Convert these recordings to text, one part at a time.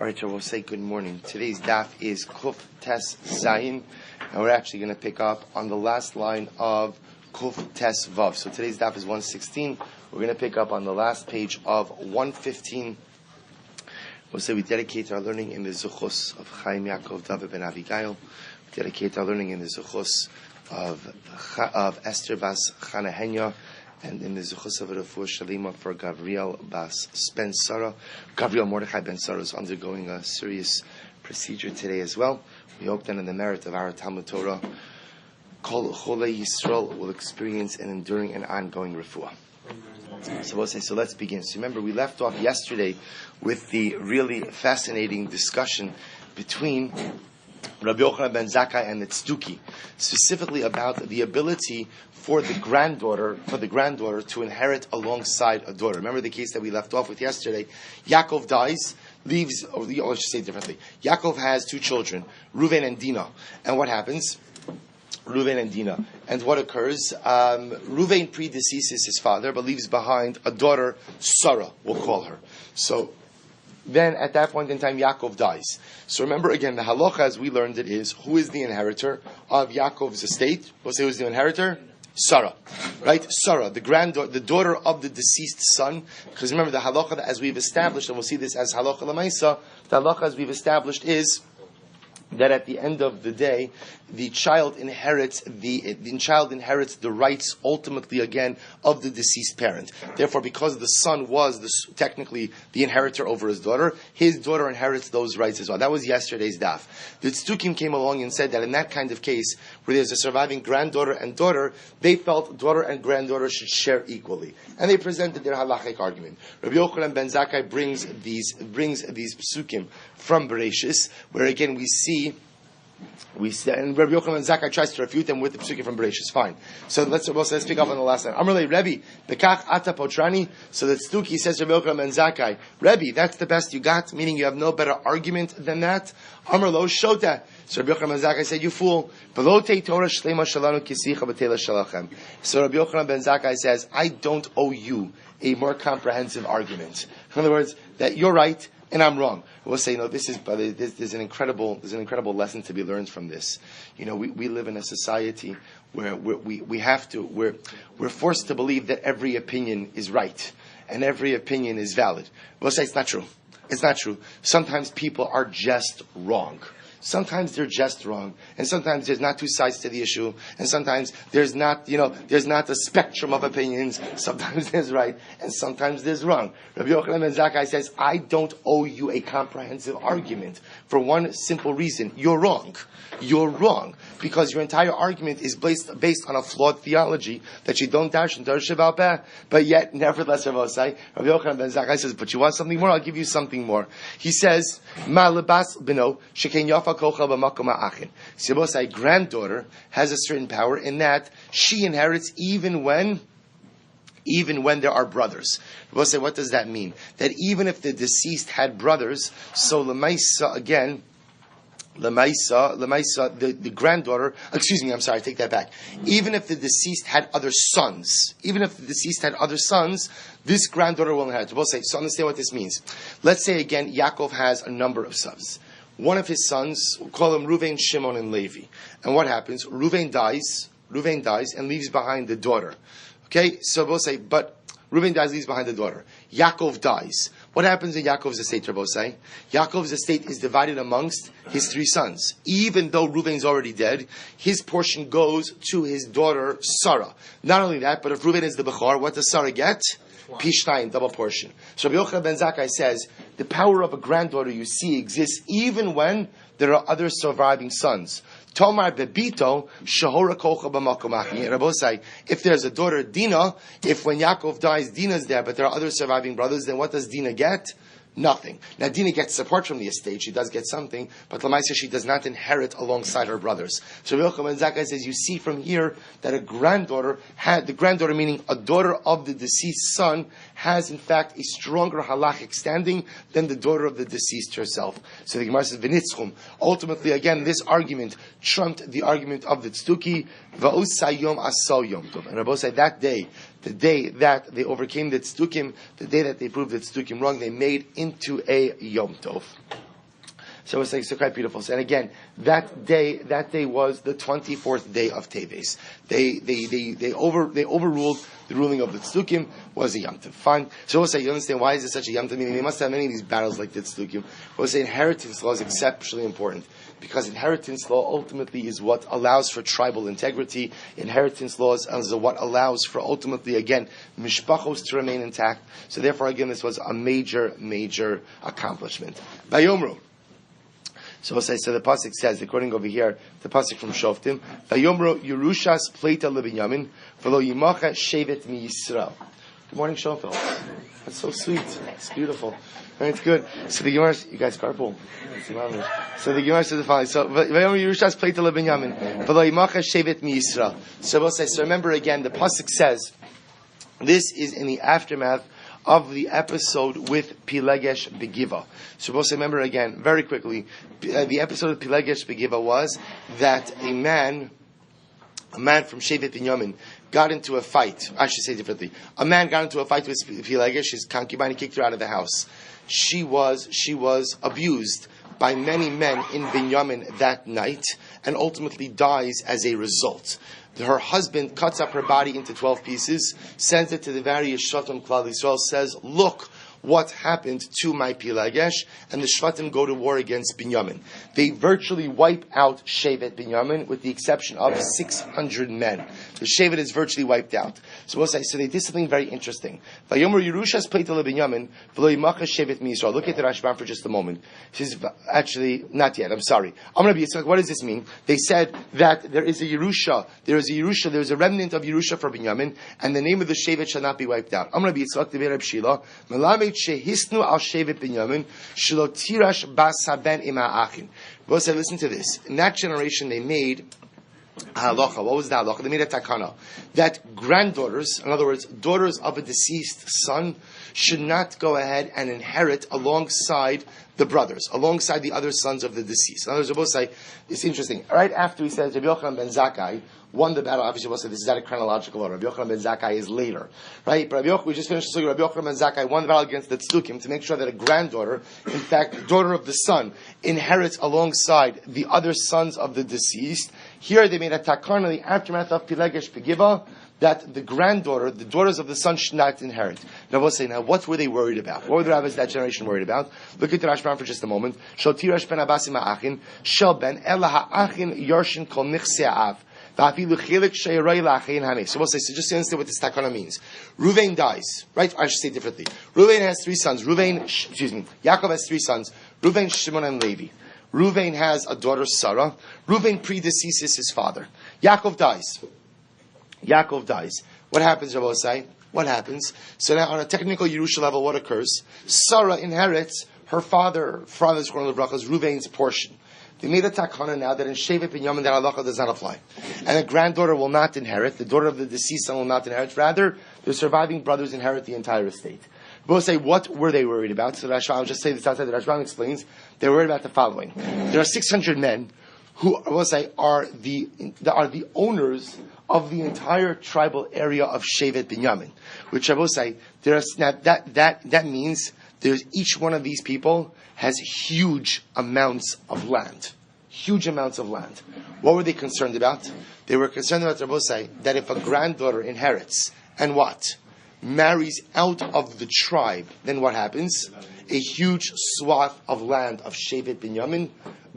All right, so we'll say good morning. Today's daf is Kuf Tes Zayin, and we're actually going to pick up on the last line of Kuf Tes Vav. So today's daf is 116. We're going to pick up on the last page of 115. We'll say we dedicate our learning in the Succos of Chaim Yaakov David ben Abigail. We dedicate our learning in the Succos of Esther Bas Chanahenya, and in the Succos of Refuah Shalima for Gabriel Bas Ben Sarah. Gabriel Mordechai Ben Sarah is undergoing a serious procedure today as well. We hope that in the merit of our Talmud Torah, Kol Cholei Yisrael will experience an enduring and ongoing refuah. So we'll say, so let's begin. So remember, we left off yesterday with the really fascinating discussion between Rabbi Yochanan ben Zakkai and the Tzduki, specifically about the ability for the granddaughter to inherit alongside a daughter. Remember the case that we left off with yesterday. Yaakov dies, leaves, or I should say it differently. Yaakov has two children, Reuven and Dinah. And what happens? Reuven and Dinah. And what occurs? Reuven predeceases his father, but leaves behind a daughter, Sarah, we'll call her. So then at that point in time, Yaakov dies. So remember again, the halacha as we learned it is, who is the inheritor of Yaakov's estate? We'll say who's the inheritor? Sarah. Right? Sarah, the granddaughter, the daughter of the deceased son. Because remember the halacha as we've established, and we'll see this as halacha l'maisa, the halacha as we've established is that at the end of the day, the child inherits the rights ultimately again of the deceased parent. Therefore, because the son was technically the inheritor over his daughter inherits those rights as well. That was yesterday's daf. The Tzdukim came along and said that in that kind of case, where there's a surviving granddaughter and daughter, they felt daughter and granddaughter should share equally, and they presented their halachic argument. Rabbi Yochanan ben Zakkai brings these psukim from Bereshis, where again we see, and Rabbi Yochanan ben Zakkai tries to refute them with the psukim from Bereshis. Fine. So let's pick up on the last line. Amar le Rebbe, bekach ata potrani. So that Tzduki says Rabbi Yochanan ben Zakkai, Rebbe, that's the best you got, meaning you have no better argument than that. Amar lo shota. So Rabbi Yochanan ben Zakkai said, you fool. Belote Torah shlema shalanu kisicha b'tela shalachem. So Rabbi Yochanan ben Zakkai says, I don't owe you a more comprehensive argument. In other words, that you're right and I'm wrong. We'll say, there's an incredible lesson to be learned from this. We live in a society where we're forced to believe that every opinion is right and every opinion is valid. We'll say it's not true. It's not true. Sometimes people are just wrong. Sometimes they're just wrong, and sometimes there's not two sides to the issue, and sometimes there's not a spectrum of opinions. Sometimes there's right, and sometimes there's wrong. Rabbi Yochanan ben Zakkai says, I don't owe you a comprehensive argument for one simple reason. You're wrong. You're wrong, because your entire argument is based on a flawed theology that you don't dash and dash about that, but yet, nevertheless, Rabbi Yochanan ben Zakkai says, but you want something more? I'll give you something more. He says, Ma lebas beno, sheken yafa Sibosai granddaughter has a certain power in that she inherits even when there are brothers. Sibosai, what does that mean? That even if the deceased had brothers, so Lemaisa again, the granddaughter, I take that back. Even if the deceased had other sons, this granddaughter will inherit. So understand what this means. Let's say again, Yaakov has a number of sons. One of his sons, we'll call him Reuven, Shimon, and Levi. And what happens? Reuven dies and leaves behind the daughter. Okay, so we'll say, but Reuven dies, leaves behind the daughter. Yaakov dies. What happens in Yaakov's estate, Rabbi say? Yaakov's estate is divided amongst his three sons. Even though Reuven's already dead, his portion goes to his daughter, Sarah. Not only that, but if Reuven is the Bechor, what does Sarah get? Pishtayim, double portion. So Rabbi Yochanan ben Zakkai says, the power of a granddaughter you see exists even when there are other surviving sons. Tomar bebito shahora kocha b'makom. Rabbi say, if there's a daughter Dinah, if when Yaakov dies Dinah's there, but there are other surviving brothers, then what does Dinah get? Nothing. Now Dinah gets support from the estate. She does get something, but Lamaisa she does not inherit alongside her brothers. So Rabbi Yochanan ben Zakkai says, you see from here that the granddaughter meaning a daughter of the deceased son, has in fact a stronger halachic standing than the daughter of the deceased herself. So the Gemara says, V'nitzchum. Ultimately, again, this argument trumped the argument of the Tzduki, Va'usayom asal yom tov. And Rabbi said that day, the day that they overcame the Tzdukim, the day that they proved the Tzdukim wrong, they made into a Yom Tov. So it's like, so quite beautiful. So, and again, that day was the 24th day of Teves. They overruled the ruling of the Tzedukim, was a Yom Tov. Fine. So we'll say, you understand why is it such a Yom Tov? Meaning they must have many of these battles like the Tzedukim. We'll say inheritance law is exceptionally important. Because inheritance law ultimately is what allows for tribal integrity. Inheritance laws is what allows for ultimately, again, mishpachos to remain intact. So therefore, again, this was a major, major accomplishment. Vayomru. So the pasuk says, according over here, the pasuk from Shoftim, Vayomru Yerushas Pleita LeBinyamin V'lo Yimacha Shevet Mi Yisrael. Good morning, Shofel. That's so sweet. It's beautiful. It's good. So the Gemara, you guys carpool. So the Gemara says the following. So Yerushas Pleita LeBinyamin V'lo Yimacha Shevet Mi Yisrael. So remember again, the pasuk says, this is in the aftermath of the episode with Pilegesh Begiva. So we'll remember again, very quickly, the episode of Pilegesh Begiva was that a man from Shevet Binyamin got into a fight. I should say differently. A man got into a fight with Pilegesh, his concubine. He kicked her out of the house. She was abused by many men in Binyamin that night, and ultimately dies as a result. Her husband cuts up her body into 12 pieces, sends it to the various Shvatim Klal Yisrael, says, look what happened to my Pilegesh, and the Shvatim go to war against Binyamin. They virtually wipe out Shevet Binyamin with the exception of 600 men. The Shevet is virtually wiped out. So they did something very interesting. Vayomer Yerushas Pleita LeBinyamin V'lo Yimacha Shevet Mi Yisrael. Look at the Rashbam for just a moment. He says, actually, not yet, I'm sorry. What does this mean? They said that there is a Yerusha, there is a remnant of Yerusha for Binyamin, and the name of the Shevet shall not be wiped out. I'm going to be Yitzchak Devei Reb Shila, Shehisnu al Shevet Binyamin, Shelo Tirash Bas Haben Im Ha'achin. Listen to this. In that generation they made halacha. What was the halacha? They made a takana that granddaughters, in other words, daughters of a deceased son, should not go ahead and inherit alongside the brothers, alongside the other sons of the deceased. In other words, we'll say, it's interesting. Right after he says, Rabbi Yochanan ben Zakkai won the battle, obviously we'll say this is out of chronological order. Rabbi Yochanan ben Zakkai is later. Right? But we just finished the story. Rabbi Yochanan ben Zakkai won the battle against the Tzedukim to make sure that a granddaughter, in fact, the daughter of the son, inherits alongside the other sons of the deceased. Here they made a takana in the aftermath of Pilegesh Begiva, that the granddaughter, the daughters of the son, should not inherit. Now we'll say, what were they worried about? What were the rabbis that generation worried about? Look at the Rashbam for just a moment. Shel tirash ben abasim ha'achin, shel ben ela ha'achin yarshin kol nichse ha'av. So we'll say, so just to understand what this takana means. Ruvain dies, right? I should say differently. Ruvain has 3 sons. Yaakov has 3 sons. Ruvain, Shimon, and Levi. Ruvain has a daughter, Sarah. Ruvain predeceases his father. Yaakov dies. What happens, Rabbi say? What happens? So now on a technical Yerusha level, what occurs? Sarah inherits her father's one of the brachas, Ruvain's portion. They made a takana now that in Shevet Binyamin that halacha does not apply. And a granddaughter will not inherit, the daughter of the deceased son will not inherit, rather, the surviving brothers inherit the entire estate. Both say, what were they worried about? So I'll just say this outside, the Rashbam explains, they were worried about the following. There are 600 men who, I will say, are the owners of the entire tribal area of Shevet Binyamin. Which I will say, that means there's each one of these people has huge amounts of land. Huge amounts of land. What were they concerned about? They were concerned about, Rabosai, that if a granddaughter inherits, and what? Marries out of the tribe, then what happens? A huge swath of land of Shevet Binyamin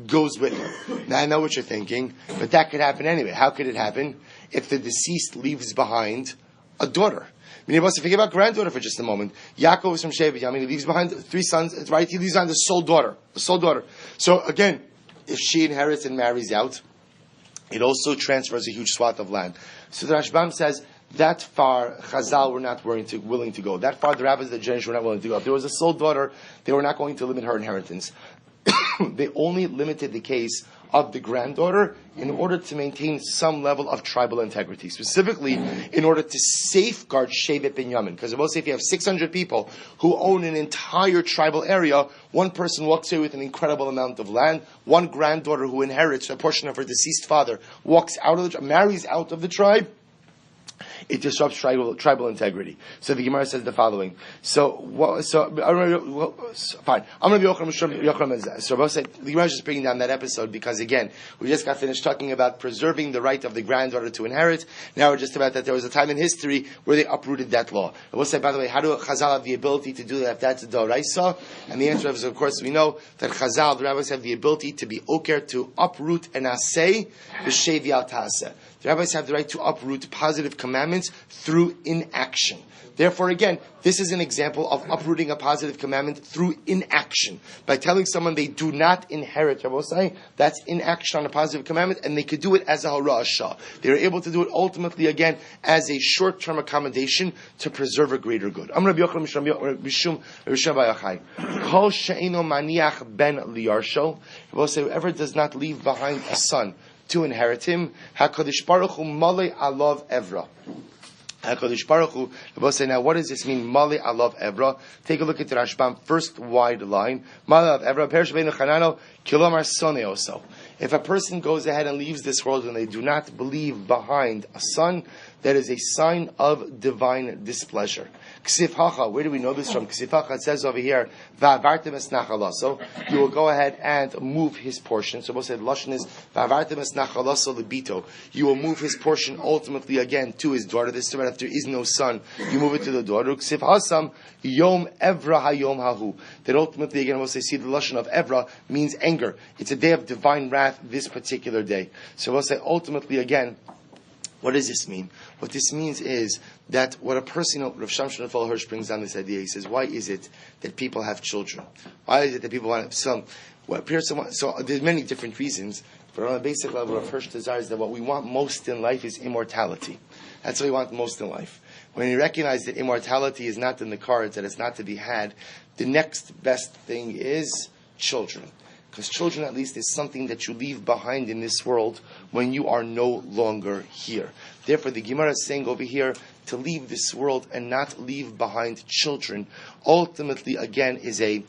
goes with her. Now I know what you're thinking, but that could happen anyway. How could it happen? If the deceased leaves behind a daughter. I mean, think about granddaughter for just a moment. Yaakov is from Shevet Binyamin. He leaves behind 3 sons, right? He leaves behind the sole daughter. So again, if she inherits and marries out, it also transfers a huge swath of land. So the Rashbam says, that far, Chazal were not willing to go. That far, the rabbis of the generation were not willing to go. If there was a sole daughter, they were not going to limit her inheritance. They only limited the case of the granddaughter in order to maintain some level of tribal integrity. Specifically, in order to safeguard Shevet Binyamin. Because I will say, if you have 600 people who own an entire tribal area, one person walks away with an incredible amount of land, one granddaughter who inherits a portion of her deceased father marries out of the tribe. it disrupts tribal integrity. So the Gemara says the following. Fine. I'm going to be Yochanan. So Rabbi said the Gemara is just bringing down that episode because again we just got finished talking about preserving the right of the granddaughter to inherit. Now we're just about that there was a time in history where they uprooted that law. Rabbi said, by the way, how do Chazal have the ability to do that if that's a Doraisa? And the answer is, of course, we know that Chazal, the rabbis, have the ability to be oker, to uproot and asay b'shevi al ta'aseh. The rabbis have the right to uproot positive commandments through inaction. Therefore, again, this is an example of uprooting a positive commandment through inaction. By telling someone they do not inherit, that's inaction on a positive commandment, and they could do it as a harashah. They are able to do it ultimately, again, as a short-term accommodation to preserve a greater good. Whoever does not leave behind a son to inherit him, HaKadosh Baruch Hu malei alav evra. HaKadosh Baruch Hu, now what does this mean? Malei alav evra. Take a look at the Rashbam, first wide line. Malei alav evra, perish beinu chanano, kilomar soneoso. If a person goes ahead and leaves this world and they do not believe behind a son, that is a sign of divine displeasure. Ksif hacha, where do we know this from? Ksif hacha, it says over here, va'avartem es nachalaso. You will go ahead and move his portion. So we'll say the lashon is va'avartem es nachalaso libito. You will move his portion ultimately again to his daughter. This time if there is no son, you move it to the daughter. Ksif hasam yom evra hayom hahu. That ultimately again we'll say see the lashon of evra means anger. It's a day of divine wrath this particular day. So we'll say ultimately again, what does this mean? What this means is that what a person, Rav Shamshon Raphael Hirsch brings down this idea. He says, why is it that people have children? Why is it that people want some? So there's many different reasons, but on a basic level, Rav Hirsch desires that what we want most in life is immortality. That's what we want most in life. When you recognize that immortality is not in the cards, that it's not to be had, the next best thing is children. Because children, at least, is something that you leave behind in this world when you are no longer here. Therefore, the Gemara is saying over here, to leave this world and not leave behind children, ultimately, again, is a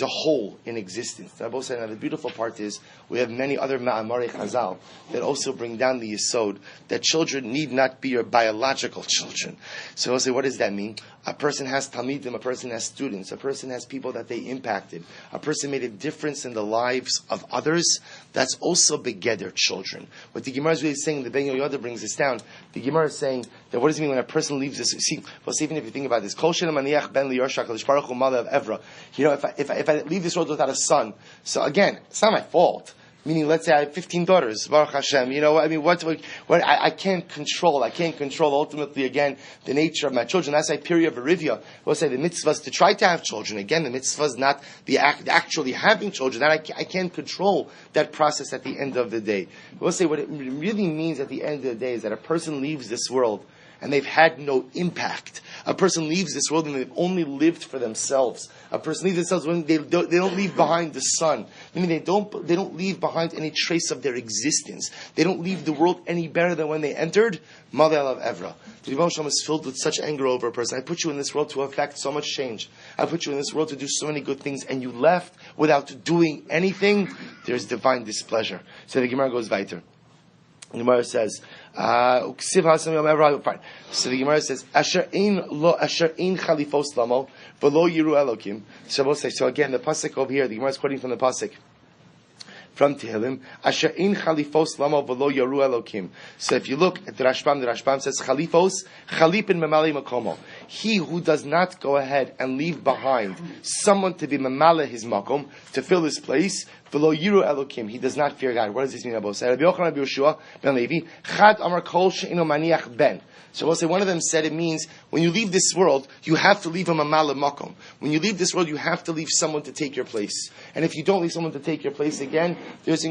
hole in existence. Now, the beautiful part is we have many other ma'amarei Chazal that also bring down the yesod that children need not be your biological children. So we'll say, what does that mean? A person has talmidim, a person has students, a person has people that they impacted, a person made a difference in the lives of others. That's also begeder children. What the Gemara is really saying, the Ben Yoyada brings this down. The Gemara is saying that what does it mean when a person leaves this? See, well, even if you think about this, Kol Shem Maniach Ben Liyarsha Kadosh Baruch Hu Malav Evra. You know, if I leave this world without a son, so again, it's not my fault. Meaning, let's say I have 15 daughters, Baruch Hashem. You know, I mean, what I can't control. I can't control ultimately again the nature of my children. That's like period of Arivia. We'll say the mitzvah is to try to have children. Again, the mitzvah is not the actually having children. That I can't control that process at the end of the day. We'll say what it really means at the end of the day is that a person leaves this world and they've had no impact. A person leaves this world and they've only lived for themselves. A person leaves themselves when they don't leave behind the son. Meaning they don't leave behind any trace of their existence. They don't leave the world any better than when they entered. Malei alav evra. The Rebbe Shalom is filled with such anger over a person. I put you in this world to affect so much change. I put you in this world to do so many good things, and you left without doing anything. There's divine displeasure. So the Gemara goes weiter. The Gemara says, so the Gemara says, Asher ein chalifos lamo v'lo yiru elokim. So again, the pasuk over here, the Gemara is quoting from the pasuk from Tehillim, Asher ein chalifos lamo v'lo yiru elokim. So if you look at the Rashbam says, Chalifos, chalipin memale makomo. He who does not go ahead and leave behind someone to be memale his makom, to fill his place, v'lo yiru elokim. He does not fear God. What does this mean? Rabbi Yochanan Rabbi Yeshua ben Levi, Chad amar kol she'ino maniach ben. So we'll say one of them said it means when you leave this world, you have to leave a mamala makom. When you leave this world, you have to leave someone to take your place. And if you don't leave someone to take your place again, there's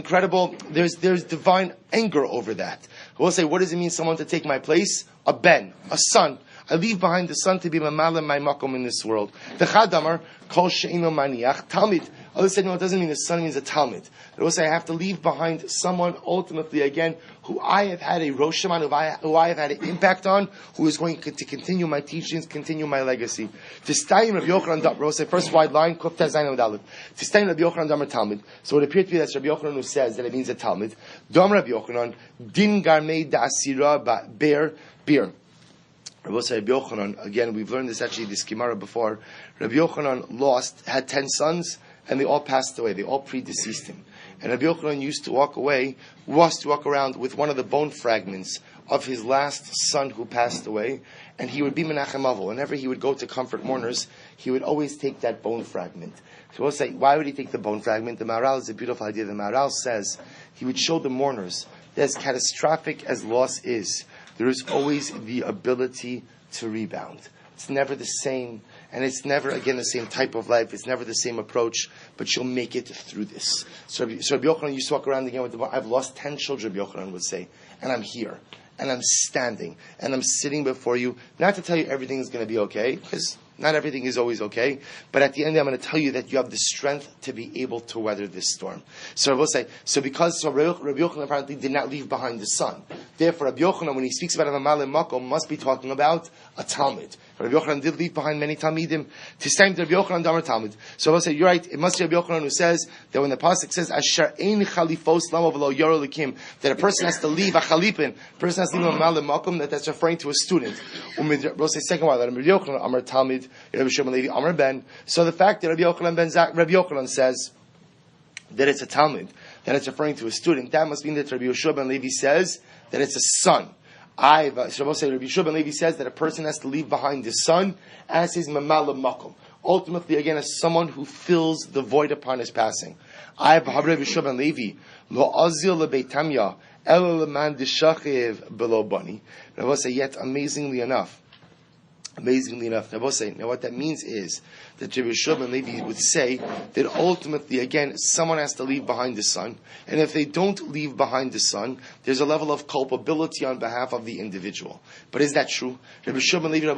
divine anger over that. We'll say, what does it mean someone to take my place? A ben, a son. I leave behind the son to be mamala my makom in this world. The chadamar kol she'ino maniach talmid. Others said, no, it doesn't mean the son means a talmid. It will say I have to leave behind someone ultimately again who I have had a roshaman, who I have had an impact on, who is going to continue my teachings, continue my legacy. To stay Rabbi Yochanan Damar, we'll say first wide line, Kuf Tazayin Amud Aleph. To stay Rabbi Yochanan Damar talmid. So it appears to be that's Rabbi Yochanan who says that it means a talmid. Dom Rabbi Yochanan din garmei da asira beer. Rabbi Yochanan, again, we've learned this actually, this Gemara before. Rabbi Yochanan had 10 sons, and they all passed away. They all predeceased him. And Rabbi Yochanan used to walk around with one of the bone fragments of his last son who passed away, and he would be Menachem Avol. Whenever he would go to comfort mourners, he would always take that bone fragment. So we'll say, why would he take the bone fragment? The Maharal is a beautiful idea. The Maharal says he would show the mourners that as catastrophic as loss is, there is always the ability to rebound. It's never the same, and it's never, again, the same type of life. It's never the same approach, but you'll make it through this. So Rabbi Yochanan used to walk around again with the I've lost 10 children, Rabbi Yochanan would say, and I'm here, and I'm standing, and I'm sitting before you, not to tell you everything is going to be okay, because not everything is always okay, but at the end I'm going to tell you that you have the strength to be able to weather this storm. So I will say, Rabbi Yochanan apparently did not leave behind the son. Therefore, Rabbi Yochanan, when he speaks about a Mamal Makom, must be talking about a Talmud. Rabbi Yochanan did leave behind many Talmidim. Tisayim Rabbi Yochanan Damar Talmud. So I will say, you're right, it must be Rabbi Yochanan who says that when the pasuk says, Asher ein chalifos lamo v'lo yoro likim, that a person has to leave a chalipin, a person has to leave a Mamal Makom, that's referring to a student. We'll say second one, that Rabbi Yochanan Amar Talmud, Rabbi Shimon Levi Amar Ben. So the fact that Rabbi Yochanan says that it's a Talmud, that it's referring to a student, that must mean that Rabbi Yoshua ben Levi says that it's a son. Rabbi Yoshua ben Levi says that a person has to leave behind his son as his Mamal Makom. Ultimately, again, as someone who fills the void upon his passing. Rabbi Yoshua ben Levi lo azil lebeitamya ela leman dishachiv below bani. Rabbi say, yet amazingly enough, now what that means is that Rabbi Yoshua ben Levi would say that ultimately, again, someone has to leave behind the son, and if they don't leave behind the son, there's a level of culpability on behalf of the individual. But is that true? Rabbi Yoshua ben Levi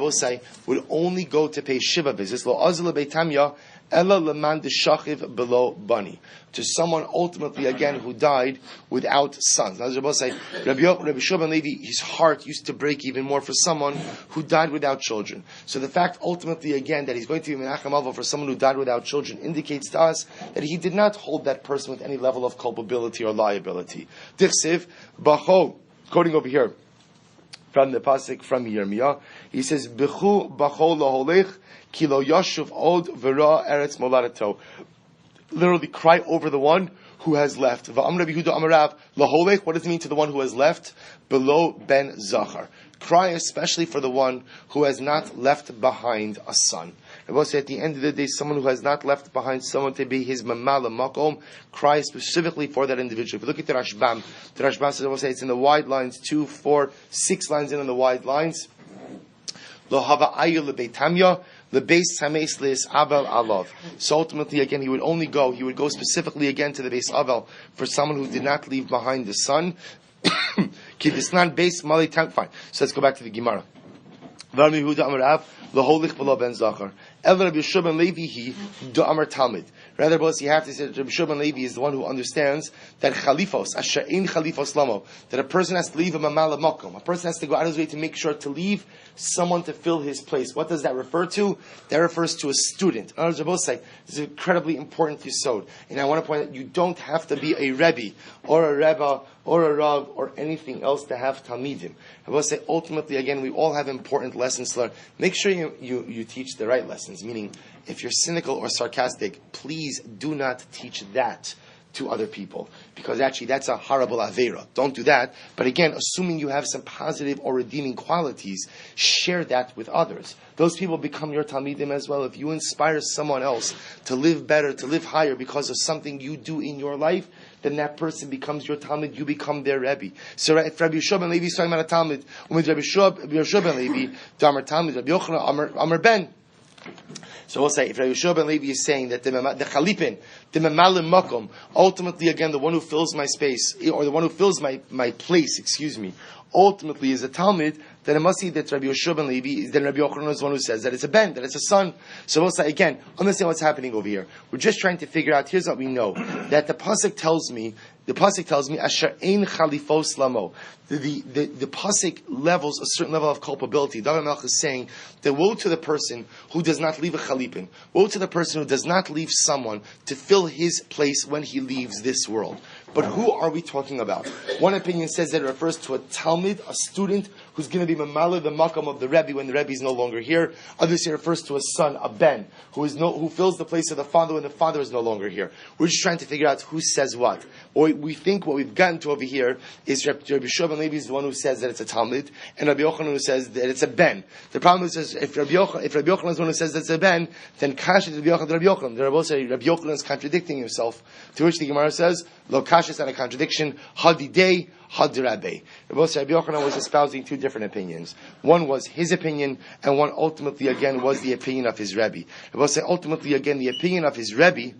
would only go to pay Shiva visits, lo azil beitamya ela leman deshachiv below bani, to someone ultimately, again, who died without sons. Now, Rabbi Yoshua ben Levi, his heart used to break even more for someone who died without children. So the fact, ultimately, again, that he's going to be Menachem Avol for someone who died without children indicates to us that he did not hold that person with any level of culpability or liability. Dichsiv, Bacho, quoting over here from the pasuk from Yirmiyah, he says, B'chu Bacho laholech ki lo yashuv od v'ra eretz moladato. Literally cry over the one who has left. V'am Rabbi Yehuda Amarav laholech. What does it mean to the one who has left? Below ben zachar. Cry especially for the one who has not left behind a son. I will say at the end of the day, someone who has not left behind someone to be his Mamal Makom, cry specifically for that individual. If you look at the Rashbam says, I will say it's in the wide lines, 2, 4, 6 lines in the wide lines. Lo hava ayu lebeitamya. So ultimately, again, he would go specifically again to the Beis Avel for someone who did not leave behind the son. Fine. So let's go back to the Gemara. Rather, both you have to say that Rabbi Yoshua ben Levi is the one who understands that that a person has to leave a Mamal Makom. A person has to go out of his way to make sure to leave someone to fill his place. What does that refer to? That refers to a student. In other words, this is incredibly important yesod. And I want to point out, you don't have to be a Rebbe, or a Rebbe, or a Rav, or anything else to have Talmidim. I will say, ultimately, again, we all have important lessons to learn. Make sure you teach the right lessons, meaning, if you're cynical or sarcastic, please do not teach that to other people, because actually that's a horrible avera. Don't do that. But again, assuming you have some positive or redeeming qualities, share that with others. Those people become your talmidim as well. If you inspire someone else to live better, to live higher because of something you do in your life, then that person becomes your talmid, you become their Rebbe. So if Rabbi Yoshua ben Levi is talking about a talmid, with Rabbi Yoshua ben Levi, Damar Talmid, Rabbi Yochanan, Amar Ben. So we'll say, if Rabbi Yoshua ben Levi is saying that the Chalipin, the Memalim Makom, ultimately, again, the one who fills my space, or the one who fills my place, ultimately is a Talmud, then it must be that Rabbi Yoshua ben Levi, then Rabbi Yochanan is the one who says that it's a ben, that it's a son. So we'll say, again, understand what's happening over here. We're just trying to figure out, here's what we know, that the pasuk tells me, Asher ein chalifos lamo. The pasuk levels a certain level of culpability. David Melch is saying that woe to the person who does not leave a chalipin. Woe to the person who does not leave someone to fill his place when he leaves this world. But who are we talking about? One opinion says that it refers to a talmid, a student, who's going to be mamala the makam of the Rebbe when the Rebbe is no longer here. Obviously, it refers to a son, a ben, who fills the place of the father when the father is no longer here. We're just trying to figure out who says what. We think what we've gotten to over here is Rabbi Shua ben Levi is the one who says that it's a Talmud, and Rabbi Yochanan who says that it's a ben. The problem is if Rabbi Yochanan is the one who says that it's a ben, then Kasha is Rabbi Yochanan. The Rabbi say Rabbi Yochanan is contradicting himself. To which the Gemara says, Lo Kasha is not a contradiction. Hadidei, Hadirabei. Rabbi Yochanan was espousing two different opinions. One was his opinion, and one ultimately again was the opinion of his Rebbe. Rabbi say ultimately again the opinion of his Rebbe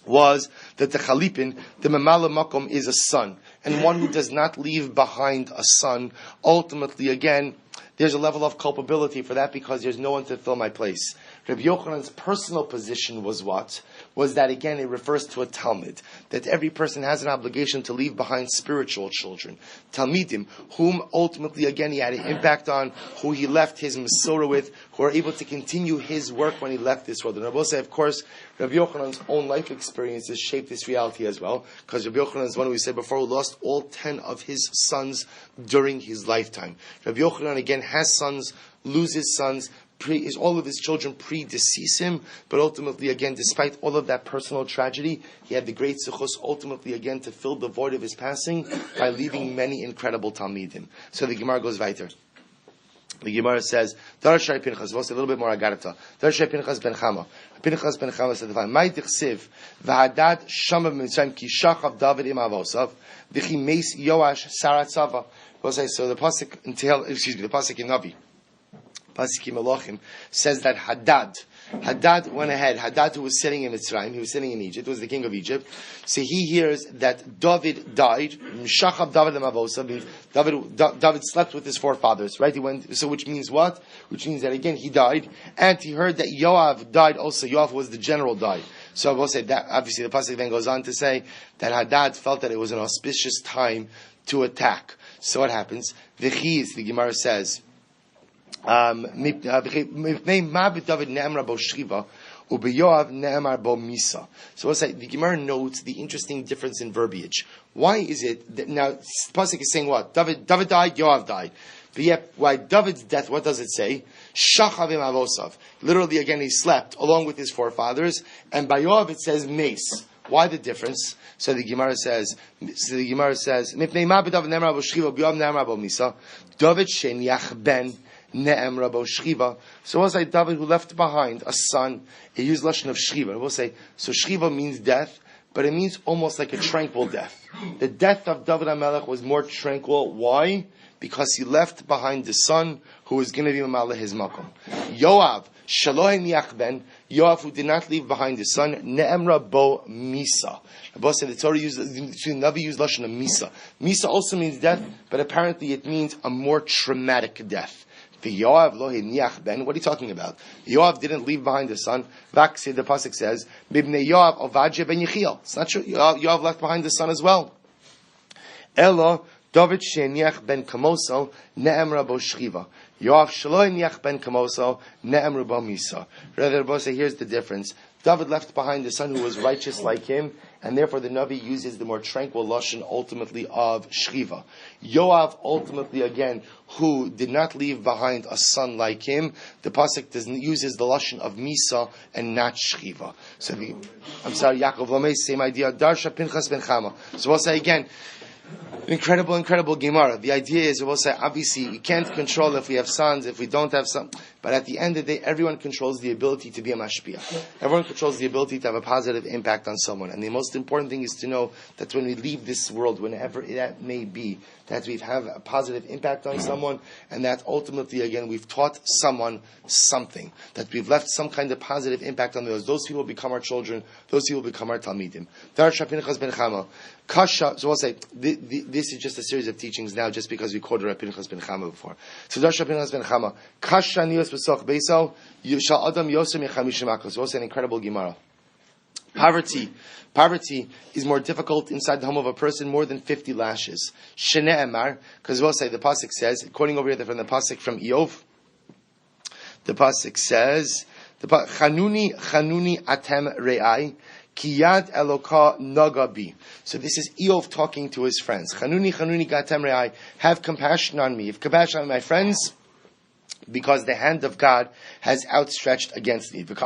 was that the Chalipin, the Mamala Makom, is a son. And one who does not leave behind a son, ultimately again, there's a level of culpability for that because there's no one to fill my place. Rabbi Yochanan's personal position was what? Was that again it refers to a Talmud. That every person has an obligation to leave behind spiritual children. Talmidim, whom ultimately again he had an impact on, who he left his Masorah with, who are able to continue his work when he left this world. And Rabbi say, of course, Rabbi Yochanan's own life experiences shaped this reality as well. Because Rabbi Yochanan is one who we said before who lost all 10 of his sons during his lifetime. Rabbi Yochanan again has sons, loses sons, all of his children predecease him, but ultimately again, despite all of that personal tragedy, he had the great Succos ultimately again to fill the void of his passing by leaving many incredible Talmidim. So the Gemara goes weiter. The Gemara says, Darashai Pinchas, a little bit more agarata. Darashai Pinchas ben Chama. Pinchas ben Chama said, "My dichsiv v'hadad shama b'mitzrayim ki shachav David im avosav v'chi meis Yoash saratzava." So the pasuk the pasuk in Navi, pasuk in Malachim says that Hadad went ahead. Hadad, who was sitting in Mitzrayim, he was sitting in Egypt, was the king of Egypt. So he hears that David died. Shachab David lemavosa means David slept with his forefathers, right? He went. So which means what? Which means that again he died, and he heard that Yoav died also. Yoav was the general died. So I will say that obviously the pasuk then goes on to say that Hadad felt that it was an auspicious time to attack. So what happens? The Gemara says. So we'll say the Gemara notes the interesting difference in verbiage. Why is it that now Pasuk is saying what? David died, Yoav died. But yet, why David's death, what does it say? Shachavim avosav. Literally again he slept along with his forefathers, and by Yoav it says mace. Why the difference? So the Gemara says, David sheniach ben Ne'em Rabo Shchiva. So we'll say David who left behind a son, he used lashon of Shchiva. We'll say, so Shchiva means death, but it means almost like a tranquil death. The death of David HaMelech was more tranquil. Why? Because he left behind the son who was going to be Mamala his makom. Yoav, Shaloh Niach ben, Yoav who did not leave behind his son, Ne'em Rabo Misa. The said the Torah used, the Navi used lashon of Misa. Misa also means death, but apparently it means a more traumatic death. Yoav lo hiniach ben. What are you talking about? Yoav didn't leave behind his son. The pasuk says, "Bibnei Yoav Ovadja ben Yechiel." It's not true. Yoav left behind his son as well. Elo David sheniach ben Kamoso ne'em Rabo Shchiva. Yoav shelo hiniach ben Kamoso ne'em Rabo Misa. Rather, Rabbi say, here's the difference. David left behind a son who was righteous like him, and therefore the Navi uses the more tranquil lashon ultimately of Shchiva. Yoav ultimately again, who did not leave behind a son like him, the pasuk uses the lashon of Misa and not Shchiva. So Yaakov Lamei, same idea. Darsha Pinchas ben Chama. So we'll say again, incredible Gemara. The idea is, we'll say, obviously, we can't control if we have sons, if we don't have sons. But at the end of the day, everyone controls the ability to be a mashpia. Everyone controls the ability to have a positive impact on someone. And the most important thing is to know that when we leave this world, whenever that may be, that we have a positive impact on someone, and that ultimately, again, we've taught someone something. That we've left some kind of positive impact on those. Those people become our children. Those people become our talmidim. Darsha Pinchas ben Chama. Kasha, so we'll say, this is just a series of teachings now, just because we quoted Rabbi Pinchas ben Chama before. So Darsha Pinchas ben Chama. Kasha nios b'soch beiso, shal adam yoser mechamishim akos. So we'll say an incredible Gemara. Poverty is more difficult inside the home of a person, more than 50 lashes. Shene Emar, because we'll say the pasuk says, quoting over here from the pasuk from Eov, the pasuk says, Chanuni atem re'ai, Kiyad Eloka Nagabi. So this is Eov talking to his friends. Chanuni, Chanuni Gatem Re'ai. Have compassion on me. Have compassion on my friends, because the hand of God has outstretched against me. His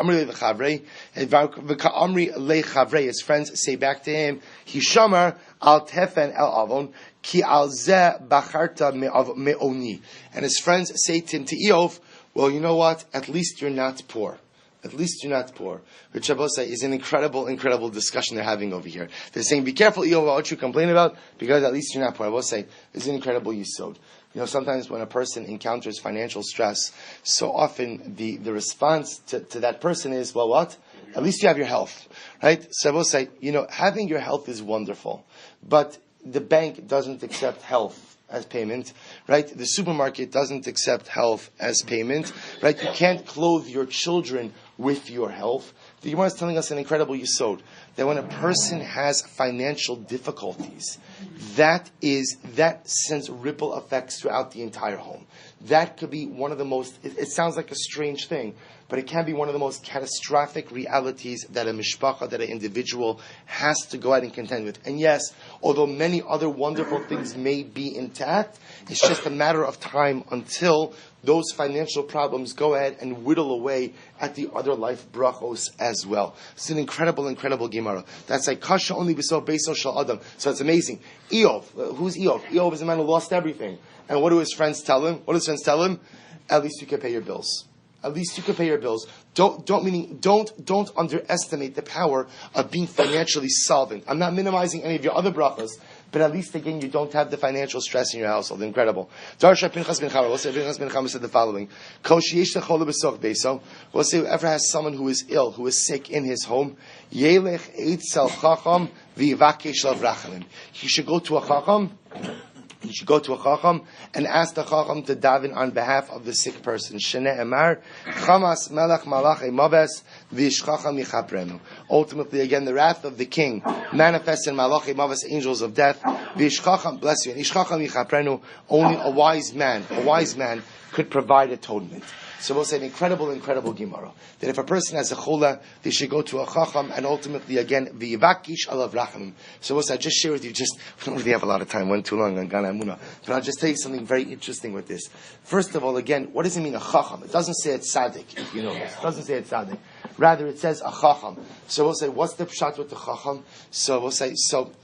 friends say back to him, Hishamar al tefen el avon, ki al zeh bacharta me'oni. And his friends say to him, to Eov, well, you know what? At least you're not poor. At least you're not poor. Which Shabbos is an incredible discussion they're having over here. They're saying, be careful, Eov, about what you complain about, because at least you're not poor. I will say, it's an incredible yisod. You know, sometimes when a person encounters financial stress, so often the response to that person is, well, what? At least you have your health, right? So I will say, you know, having your health is wonderful, but the bank doesn't accept health as payment, right? The supermarket doesn't accept health as payment, right? You can't clothe your children with your health. The Gemara is telling us an incredible yisod, that when a person has financial difficulties, that sends ripple effects throughout the entire home. That could be one of the most, it sounds like a strange thing, but it can be one of the most catastrophic realities that a mishpacha, that an individual has to go out and contend with. And yes, although many other wonderful things may be intact, it's just a matter of time until those financial problems go ahead and whittle away at the other life brachos as well. It's an incredible Gemara. That's like kasha only b'so beiso shel adam. So it's amazing. Eov, who's Eov? Eov is a man who lost everything. And what do his friends tell him? What do his friends tell him? At least you can pay your bills. At least you can pay your bills. Don't underestimate the power of being financially solvent. I'm not minimizing any of your other brachas, but at least again you don't have the financial stress in your household. Incredible. Darsha Pinchas ben Chama. We'll say Pinchas ben Chama said the following: Kol sheyesh lechol b'soch beiso. We'll say whoever has someone who is ill, who is sick in his home, yelech eitzel chacham v'yivakesh lav rachamim. He should go to a chacham. You should go to a chacham and ask the chacham to daven on behalf of the sick person. Shnei emar, chamas melech malach emaves v'yishchacham yichaprenu. Ultimately, again, the wrath of the king manifests in malach emaves, angels of death. V'yishchacham, bless you, and yishchacham yichaprenu. Only a wise man could provide atonement. So we'll say an incredible Gemara, that if a person has a chola, they should go to a chacham, and ultimately again, v'yivakish alav rachamim. So we'll say, I'll just share with you, we don't really have a lot of time, went too long on Gan Amuna, but I'll just tell you something very interesting with this. First of all, again, what does it mean a chacham? It doesn't say it's tzaddik, if you know this. It doesn't say it's tzaddik. Rather, it says a chacham. So we'll say, what's the pshat with the chacham? So we'll say,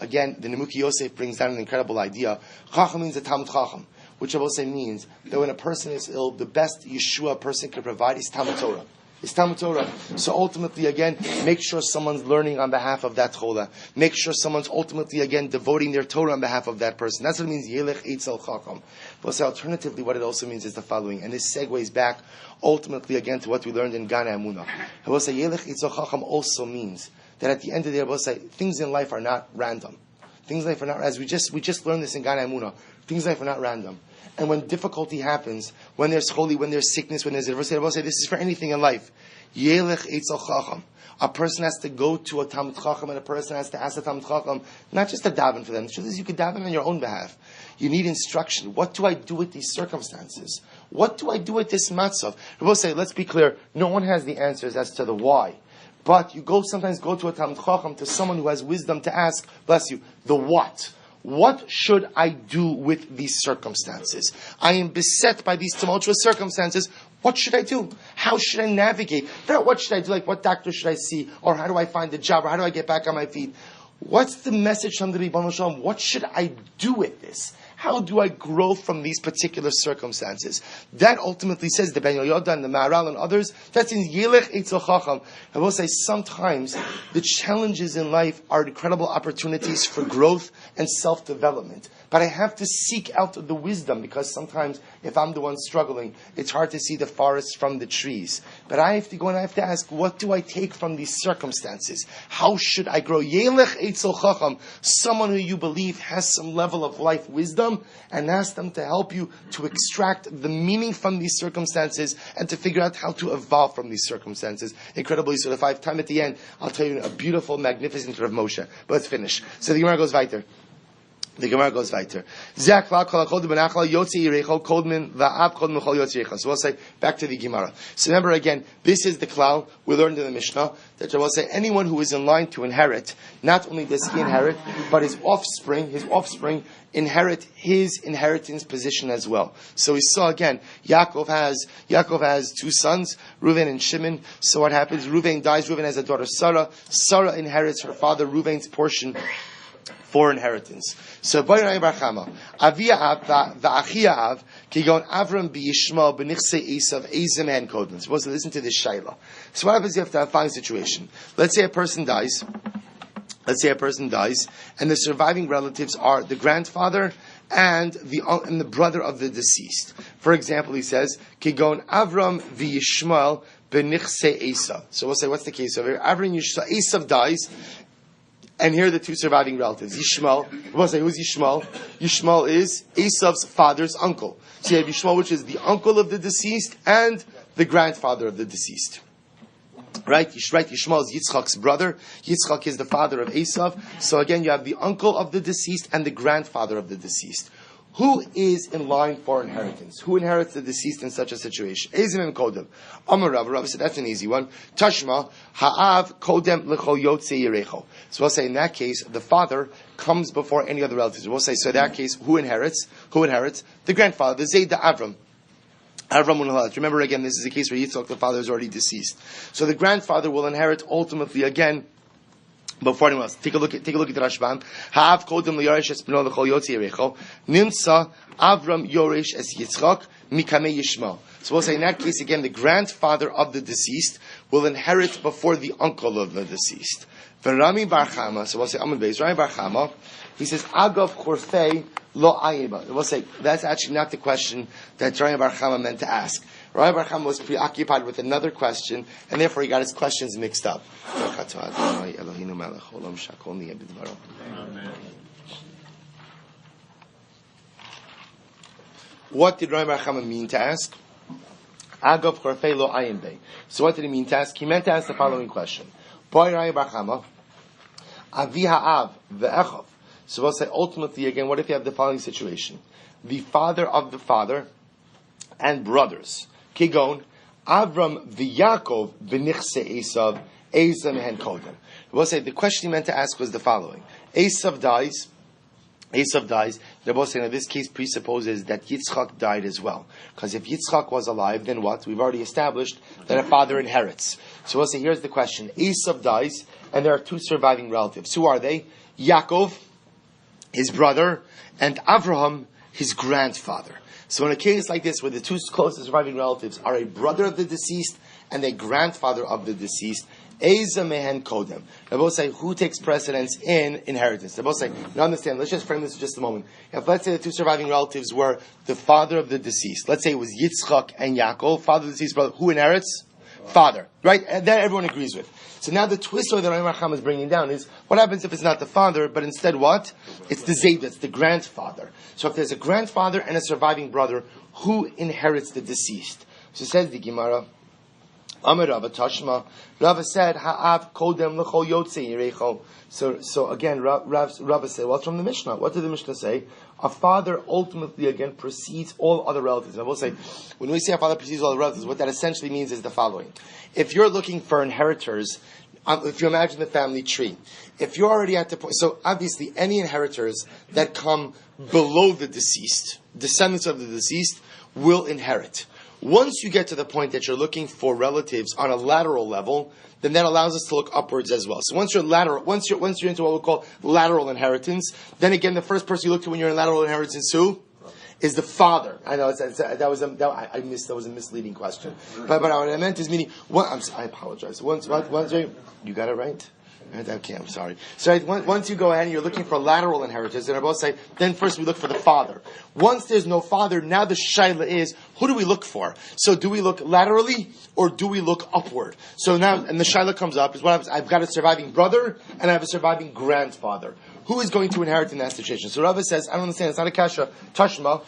again, the Nemuki Yosef brings down an incredible idea. Chacham means a Talmud Chacham, which I will say means that when a person is ill, the best Yeshua a person can provide is Talmud Torah. It's Talmud Torah. So ultimately, again, make sure someone's learning on behalf of that chola. Make sure someone's ultimately, again, devoting their Torah on behalf of that person. That's what it means, Yelech Eitzel Chacham. But so alternatively, what it also means is the following, and this segues back ultimately, again, to what we learned in Gan Amunah. I will say, Yelech Eitzel Chacham also means that at the end of the day, I will say, things in life are not random. Things in life are not, as we just learned this in Gan Amunah, things in life are not random. And when difficulty happens, when there's holy, when there's sickness, when there's adversity, I will say this is for anything in life. Yelech Eitzel Chacham. A person has to go to a Talmud Chacham, and a person has to ask a Talmud Chacham, not just to daven for them. The truth is, you could daven on your own behalf. You need instruction. What do I do with these circumstances? What do I do with this matzav? I will say, let's be clear, no one has the answers as to the why. But you sometimes go to a Talmud Chacham, to someone who has wisdom, to ask, bless you, the what. What should I do with these circumstances? I am beset by these tumultuous circumstances. What should I do? How should I navigate? What should I do? Like, what doctor should I see? Or how do I find a job? Or how do I get back on my feet? What's the message from the Ribbon Shalom? What should I do with this? How do I grow from these particular circumstances? That ultimately says the Ben Yoda and the Maharal and others. That's in Yelech Eitzel Chacham. I will say sometimes the challenges in life are incredible opportunities for growth and self-development. But I have to seek out the wisdom, because sometimes if I'm the one struggling, it's hard to see the forest from the trees. But I have to go and I have to ask, what do I take from these circumstances? How should I grow? Yelech Eitzel Chacham, someone who you believe has some level of life wisdom, and ask them to help you to extract the meaning from these circumstances and to figure out how to evolve from these circumstances. Incredibly, so if I have time at the end, I'll tell you a beautiful, magnificent Rav Moshe. But let's finish. So the Gemara goes weiter. The Gemara goes weiter. So we'll say, back to the Gemara. So remember again, this is the klal we learned in the Mishnah, that we'll say anyone who is in line to inherit, not only does he inherit, but his offspring inherit his inheritance position as well. So we saw again, Yaakov has two sons, Reuven and Shimon. So what happens? Reuven dies, Reuven has a daughter, Sarah. Sarah inherits her father Reuven's portion for inheritance. So, Avia Av, Kigon Avram B'Yishmael B'Nichse Esav Ezem and Kodin. Supposed to listen to this Shaila. So, what happens if you have to have a following situation? Let's say a person dies, and the surviving relatives are the grandfather and the brother of the deceased. For example, he says, Kigon Avram B'Yishmael B'Nichse Esav. So, we'll say, what's the case over here? Esav dies. And here are the two surviving relatives. Yishmael. We'll say, who's Yishmael? Yishmael is Esav's father's uncle. So you have Yishmael, which is the uncle of the deceased and the grandfather of the deceased. Right? Yishmael is Yitzchak's brother. Yitzchak is the father of Esav. So again, you have the uncle of the deceased and the grandfather of the deceased. Who is in line for inheritance? Who inherits the deceased in such a situation? Ezim and Kodem. Amar Rav said, that's an easy one. Tashma, ha'av kodem l'chol yotzei yirecho. So we'll say in that case, the father comes before any other relatives. We'll say, so in that case, who inherits? The grandfather, the Zayd, the Avram. Avram will inherit. Remember again, this is a case where Yitzchak, the father, is already deceased. So the grandfather will inherit ultimately again, before anyone else. Take a look at the Rashbam. Ha'av kodem liyoresh es b'no l'chol yotzei yirecho. Nimsa Avram yoresh es Yitzchak mikamei Yishmael. So we'll say in that case again, the grandfather of the deceased will inherit before the uncle of the deceased. Rami Bar Chama. So we'll say Amud Beis. Rami Bar Chama. He says Agav Chorfei lo ayiba. We'll say that's actually not the question that Rami Bar Chama meant to ask. Rami Bar Chama was preoccupied with another question, and therefore he got his questions mixed up. Amen. What did Rami Bar Chama mean to ask? Agav Chorfei lo ayimbe. So what did he mean to ask? He meant to ask the following question. Boy Rami Bar Chama, Avi ha'av ve'echov. So we'll say ultimately again, what if you have the following situation? The father of the father and brothers. Kigon, Avram v'Yakov v'nichse Esav, Esav mehen kodem. We'll say the question he meant to ask was the following. Esav dies. They're both saying that this case presupposes that Yitzchak died as well. Because if Yitzchak was alive, then what? We've already established that a father inherits. So we'll say, here's the question. Esav dies, and there are two surviving relatives. Who are they? Yaakov, his brother, and Avraham, his grandfather. So in a case like this, where the two closest surviving relatives are a brother of the deceased and a grandfather of the deceased, Eza mehen kodem. They both say, who takes precedence in inheritance? They both say, now understand, let's just frame this for just a moment. If let's say the two surviving relatives were the father of the deceased, let's say it was Yitzchak and Yaakov, father of the deceased brother, who inherits? Father. Right? And that everyone agrees with. So now the twist that Rami Bar Chama is bringing down is, what happens if it's not the father, but instead what? It's the Zayd, it's the grandfather. So if there's a grandfather and a surviving brother, who inherits the deceased? So says the Gemara, Amar Rava Tashma. Rava said, Ha'av kodem l'chol yotzei yirecho. So again, Rava said, well, it's from the Mishnah. What did the Mishnah say? A father ultimately, again, precedes all other relatives. I will say, when we say a father precedes all the relatives, what that essentially means is the following. If you're looking for inheritors, if you imagine the family tree, if you're already at the point, so obviously any inheritors that come below the deceased, descendants of the deceased, will inherit. Once you get to the point that you're looking for relatives on a lateral level, then that allows us to look upwards as well. So once you're into what we call lateral inheritance, then again the first person you look to when you're in lateral inheritance is who? Is the father. I know that was a misleading question. But what I meant is meaning. I apologize. Once you got it right. Okay, I'm sorry. So once you go ahead and you're looking for lateral inheritance, and I both say, then first we look for the father. Once there's no father, now the shaila is, who do we look for? So do we look laterally, or do we look upward? So now, and the shaila comes up, is what happens, I've got a surviving brother, and I have a surviving grandfather. Who is going to inherit in that situation? So Rava says, I don't understand, it's not a kasha. Tashma,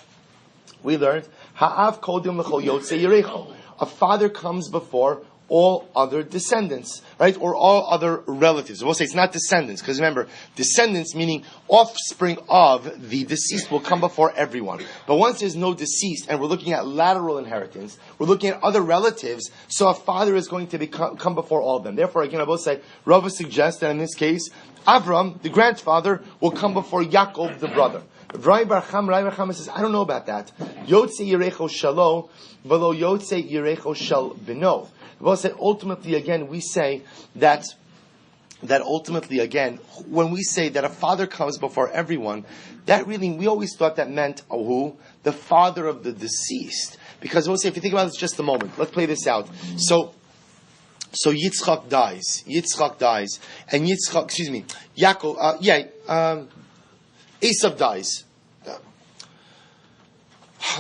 we learned, ha'av kodim l'chol yotzei yirecho. A father comes before all other descendants, right? Or all other relatives. We'll say it's not descendants, because remember, descendants meaning offspring of the deceased will come before everyone. But once there's no deceased, and we're looking at lateral inheritance, we're looking at other relatives, so a father is going to come before all of them. Therefore, again, I will say, Rava suggests that in this case, Avram, the grandfather, will come before Yaakov, the brother. Rai Bar Chama says, I don't know about that. Yotze Yerecho Shalo, velo Yotze Yerecho Shal Beno. Well, said ultimately again, we say that ultimately again, when we say that a father comes before everyone, that really, we always thought that meant who? The father of the deceased. Because we'll say, if you think about this just a moment, let's play this out. So Yitzchak dies, and Yaakov, Esav dies.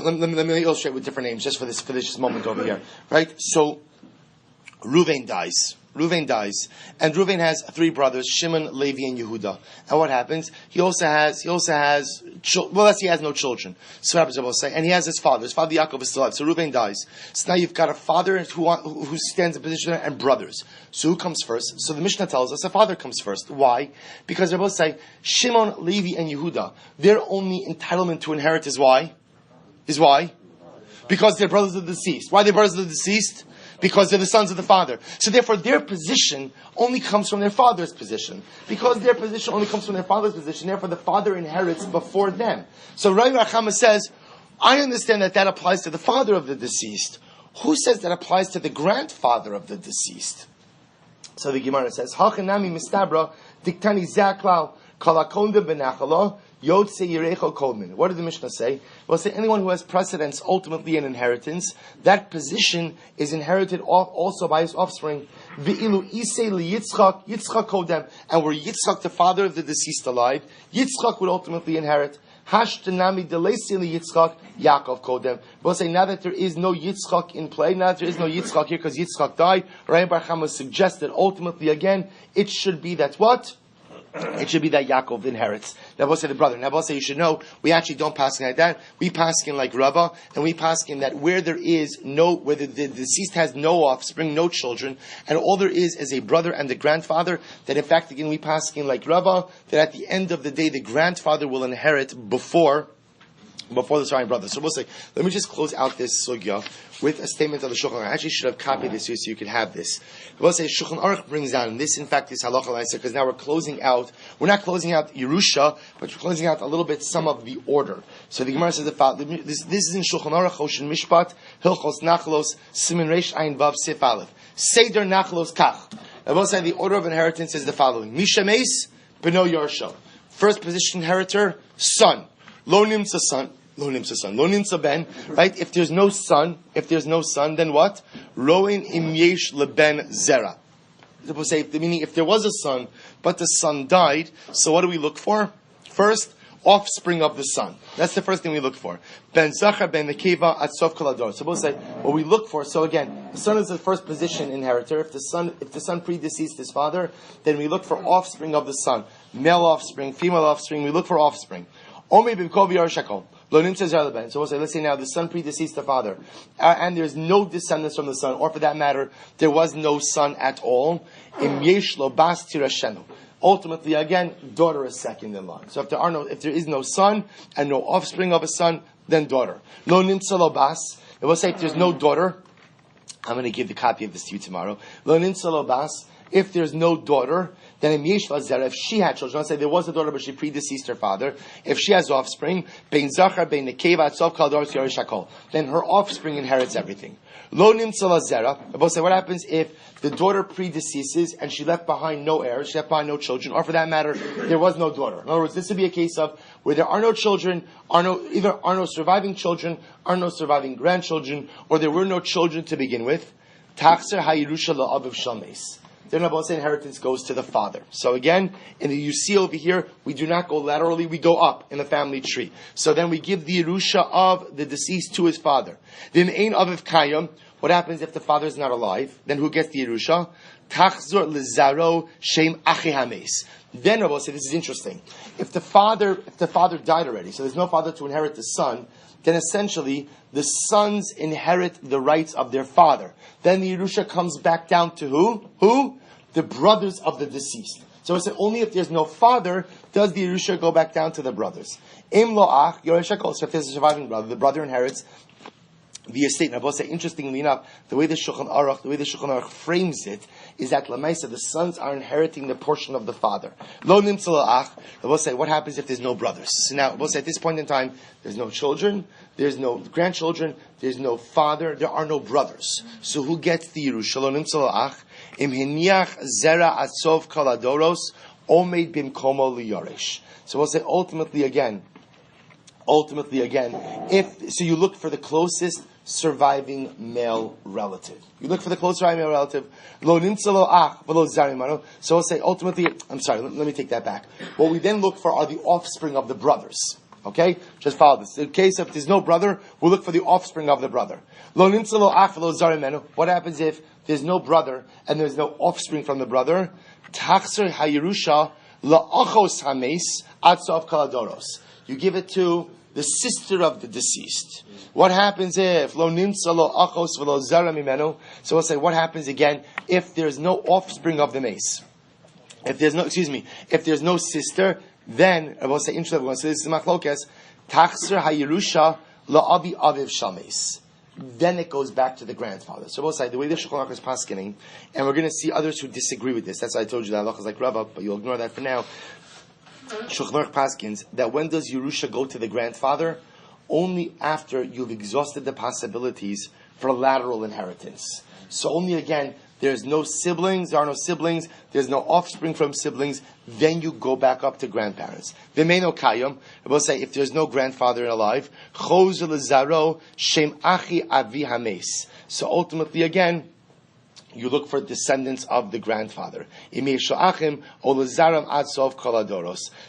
Let me illustrate with different names just for this moment over here, right? So Reuven dies, and Reuven has three brothers: Shimon, Levi, and Yehuda. And what happens? He also has he has no children. So what happens? I will say, and he has his father. His father Yaakov is still alive. So Reuven dies. So now you've got a father who stands in position and brothers. So who comes first? So the Mishnah tells us the father comes first. Why? Because they both say Shimon, Levi, and Yehuda. Their only entitlement to inherit is why? Because they're brothers of the deceased. Why are they brothers of the deceased? Because they're the sons of the father. So therefore their position only comes from their father's position. Because their position only comes from their father's position, therefore the father inherits before them. So Rai Rachama says, I understand that applies to the father of the deceased. Who says that applies to the grandfather of the deceased? So the Gemara says, Hachanami mistabra diktani zaklal kalakonda benachala Yotze Yerecho Kolmin. What did the Mishnah say? Well, say anyone who has precedence ultimately in inheritance, that position is inherited also by his offspring. V'ilu isei liYitzchak, Yitzchak Kodem. And were Yitzchak the father of the deceased alive, Yitzchak would ultimately inherit. Hashtanami delesi liYitzchak, Yaakov Kodem. We'll say now that there is no Yitzchak in play, now that there is no Yitzchak here because Yitzchak died, Rai Bar Chama suggested ultimately again, it should be that what? It should be that Yaakov inherits. Now, we'll say the brother. Now, we'll say you should know, we actually don't pass like that. We pass like Rava, and we pass that where the deceased has no offspring, no children, and all there is a brother and a grandfather, that in fact, again, we pass like Rava, that at the end of the day, the grandfather will inherit before the surviving brother. So we'll say, let me just close out this sugya with a statement of the Shulchan Aruch. I actually should have copied this here so you could have this. We'll say Shulchan Aruch brings down, and this in fact is halacha l'maaseh, because now we're not closing out Yerusha, but we're closing out a little bit some of the order. So the Gemara says this is in Shulchan Aruch, Hoshen Mishpat, Hilchos Nachlos, Simin Reish Ayin Vav Sif Aleph. Seder Nachlos Kach. I will say the order of inheritance is the following. Misha Meis, Beno Yorsho. First position inheritor, son. Lo nimtza son. Lo nimtza ben. Right? If there's no son, then what? Roin im yesh leben zera. People say, meaning if there was a son, but the son died, so what do we look for? First, offspring of the son. That's the first thing we look for. Ben zachar ben nekeva at sof kol hador. So we'll say what we look for. So again, the son is the first position inheritor. If the son predeceased his father, then we look for offspring of the son. Male offspring, female offspring. We look for offspring. Omi b'kol v'yar shakol. So we'll say, let's say now the son predeceased the father, and there's no descendants from the son, or for that matter, there was no son at all. Im yesh lo bas tirashenu. Ultimately, again, daughter is second in line. So if there is no son and no offspring of a son, then daughter. Lo nimtza lo bas. It will say if there's no daughter, I'm going to give the copy of this to you tomorrow. Lo nimtza lo bas. If there's no daughter, then im yesh lo zera. If she had children, let's say there was a daughter but she predeceased her father. If she has offspring, bein zachar bein nekeva atzav kol hador yorish hakol. Then her offspring inherits everything. Lo nimtza lo zera. I will say what happens if the daughter predeceases and she left behind no heirs, she left behind no children, or for that matter, there was no daughter. In other words, this would be a case of where there are no children, are no surviving children, are no surviving grandchildren, or there were no children to begin with. Taxer hayirusha la'aviv shalmeis. Then Rabbi say inheritance goes to the father. So again, you see over here, we do not go laterally, we go up in the family tree. So then we give the Yerusha of the deceased to his father. Then ein aviv kayam. What happens if the father is not alive? Then who gets the Yerusha? Tachzor lezaro shem achi hames. Then Rabbi say this is interesting. If the father died already, so there's no father to inherit the son, then essentially the sons inherit the rights of their father. Then the Yerusha comes back down to who? Who? The brothers of the deceased. So it's only if there's no father does the Yerusha go back down to the brothers. Im lo'ach, Yerusha calls, if there's a surviving brother, the brother inherits the estate. Now, I will say, interestingly enough, the way the Shulchan Aruch frames it is that Lamaisa, the sons are inheriting the portion of the father. Lo nimtza lo'ach, I will say, what happens if there's no brothers? So now, I will say, at this point in time, there's no children, there's no grandchildren, there's no father, there are no brothers. So who gets the Yerusha? Lo nimtza lo'ach, im hiniach zera atzov kaladoros, omeid bimkomo liyoresh. So we'll say, ultimately again, if you look for the closest surviving male relative. You look for the closest surviving male relative. Lo nimtza lo'ach v'lo zarim. So we'll say, ultimately, I'm sorry, let me take that back. What we then look for are the offspring of the brothers. Okay? Just follow this. In case if there's no brother, we'll look for the offspring of the brother. Lo nimtza lo'ach v'lo zarim. What happens if there's no brother and there's no offspring from the brother? Tachser hayirusha la'achos hames atzav kaladoros. You give it to the sister of the deceased. What happens if lo nimtza lo achos v'lo zara mimenu? So we'll say, what happens again if there's no offspring of the mace? If there's no sister, then I will say, interesting. We're going to say this is machlokes. Tachser hayirusha lo abi aviv shames. Then it goes back to the grandfather. So we'll say the way the Shulchan Aruch is paskening, and we're going to see others who disagree with this. That's why I told you that halacha is like Rava, but you'll ignore that for now. Shulchan Aruch paskins that when does Yerusha go to the grandfather? Only after you've exhausted the possibilities for lateral inheritance. So only again, there's no siblings, there are no siblings, there's no offspring from siblings, then you go back up to grandparents. V'meino kayom, I will say, if there's no grandfather alive, chozel zaro shem achi avi hames. So ultimately again, you look for descendants of the grandfather.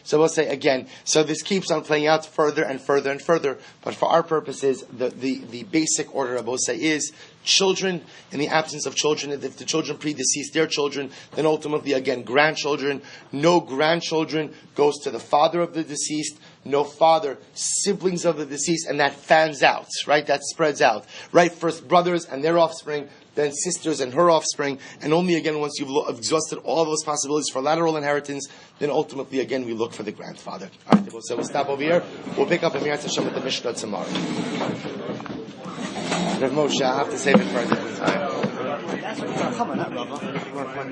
So we'll say again, so this keeps on playing out further and further and further, but for our purposes, the basic order, I will say, is children. In the absence of children, if the children predeceased their children, then ultimately again, grandchildren. No grandchildren goes to the father of the deceased. No father, siblings of the deceased, and that fans out, right? That spreads out, right? First brothers and their offspring, then sisters and her offspring, and only again once you've exhausted all those possibilities for lateral inheritance, then ultimately again we look for the grandfather. All right, so we'll stop over here. We'll pick up Amirat Hashem at the Mishnah tomorrow. Rav Moshe, I have to save it for a different time.